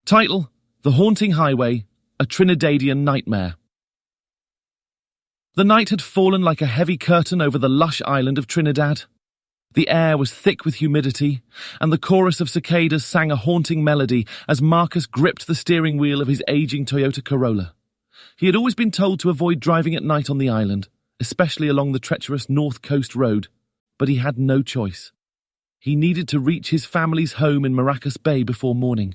Title: The Haunting Highway, a Trinidadian Nightmare. The night had fallen like a heavy curtain over the lush island of Trinidad. The air was thick with humidity, and the chorus of cicadas sang a haunting melody as Marcus gripped the steering wheel of his aging Toyota Corolla. He had always been told to avoid driving at night on the island, especially along the treacherous North Coast Road, but he had no choice. He needed to reach his family's home in Maracas Bay before morning.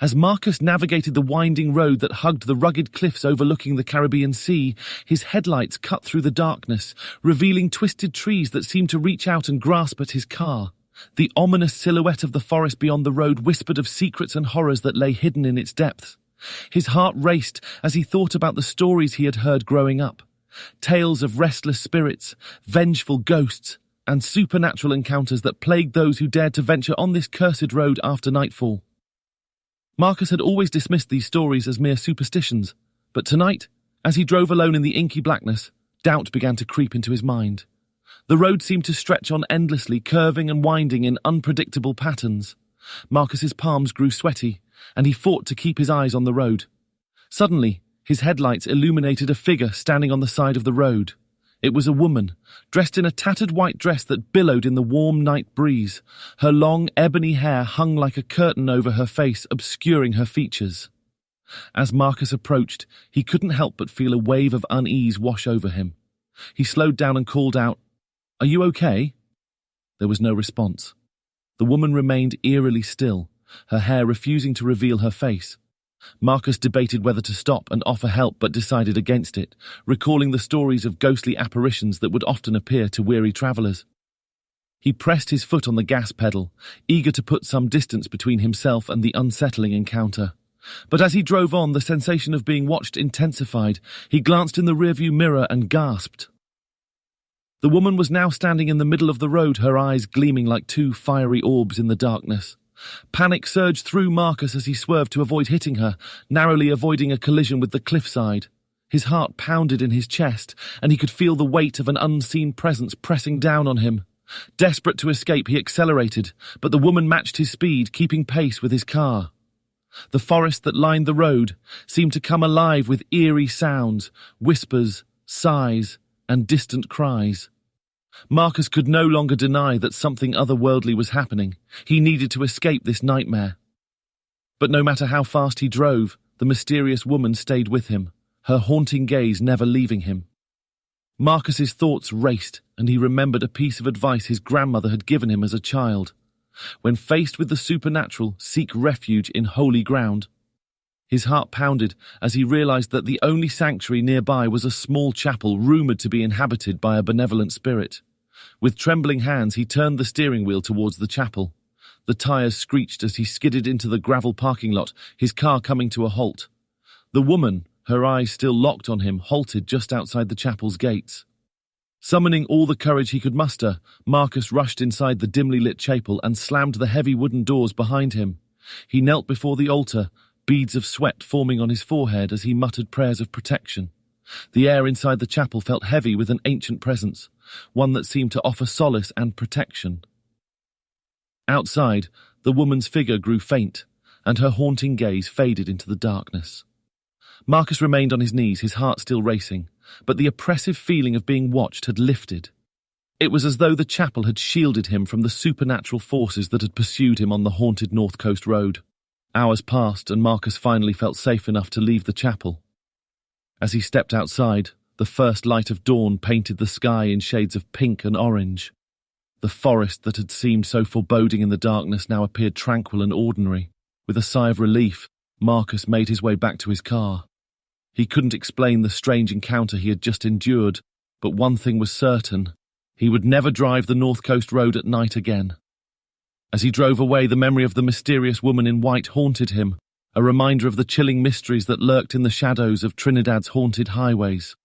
As Marcus navigated the winding road that hugged the rugged cliffs overlooking the Caribbean Sea, his headlights cut through the darkness, revealing twisted trees that seemed to reach out and grasp at his car. The ominous silhouette of the forest beyond the road whispered of secrets and horrors that lay hidden in its depths. His heart raced as he thought about the stories he had heard growing up. Tales of restless spirits, vengeful ghosts, and supernatural encounters that plagued those who dared to venture on this cursed road after nightfall. Marcus had always dismissed these stories as mere superstitions, but tonight, as he drove alone in the inky blackness, doubt began to creep into his mind. The road seemed to stretch on endlessly, curving and winding in unpredictable patterns. Marcus's palms grew sweaty, and he fought to keep his eyes on the road. Suddenly, his headlights illuminated a figure standing on the side of the road. It was a woman, dressed in a tattered white dress that billowed in the warm night breeze. Her long, ebony hair hung like a curtain over her face, obscuring her features. As Marcus approached, he couldn't help but feel a wave of unease wash over him. He slowed down and called out, "Are you okay?" There was no response. The woman remained eerily still, her hair refusing to reveal her face. Marcus debated whether to stop and offer help but decided against it, recalling the stories of ghostly apparitions that would often appear to weary travellers. He pressed his foot on the gas pedal, eager to put some distance between himself and the unsettling encounter. But as he drove on, the sensation of being watched intensified. He glanced in the rearview mirror and gasped. The woman was now standing in the middle of the road, her eyes gleaming like two fiery orbs in the darkness. Panic surged through Marcus as he swerved to avoid hitting her, narrowly avoiding a collision with the cliffside. His heart pounded in his chest, and he could feel the weight of an unseen presence pressing down on him. Desperate to escape, he accelerated, but the woman matched his speed, keeping pace with his car. The forest that lined the road seemed to come alive with eerie sounds, whispers, sighs, and distant cries. Marcus could no longer deny that something otherworldly was happening. He needed to escape this nightmare. But no matter how fast he drove, the mysterious woman stayed with him, her haunting gaze never leaving him. Marcus's thoughts raced, and he remembered a piece of advice his grandmother had given him as a child. When faced with the supernatural, seek refuge in holy ground. His heart pounded as he realized that the only sanctuary nearby was a small chapel rumored to be inhabited by a benevolent spirit. With trembling hands, he turned the steering wheel towards the chapel. The tires screeched as he skidded into the gravel parking lot, his car coming to a halt. The woman, her eyes still locked on him, halted just outside the chapel's gates. Summoning all the courage he could muster, Marcus rushed inside the dimly lit chapel and slammed the heavy wooden doors behind him. He knelt before the altar, beads of sweat forming on his forehead as he muttered prayers of protection. The air inside the chapel felt heavy with an ancient presence, one that seemed to offer solace and protection. Outside, the woman's figure grew faint, and her haunting gaze faded into the darkness. Marcus remained on his knees, his heart still racing, but the oppressive feeling of being watched had lifted. It was as though the chapel had shielded him from the supernatural forces that had pursued him on the haunted North Coast Road. Hours passed, and Marcus finally felt safe enough to leave the chapel. As he stepped outside, the first light of dawn painted the sky in shades of pink and orange. The forest that had seemed so foreboding in the darkness now appeared tranquil and ordinary. With a sigh of relief, Marcus made his way back to his car. He couldn't explain the strange encounter he had just endured, but one thing was certain: he would never drive the North Coast Road at night again. As he drove away, the memory of the mysterious woman in white haunted him, a reminder of the chilling mysteries that lurked in the shadows of Trinidad's haunted highways.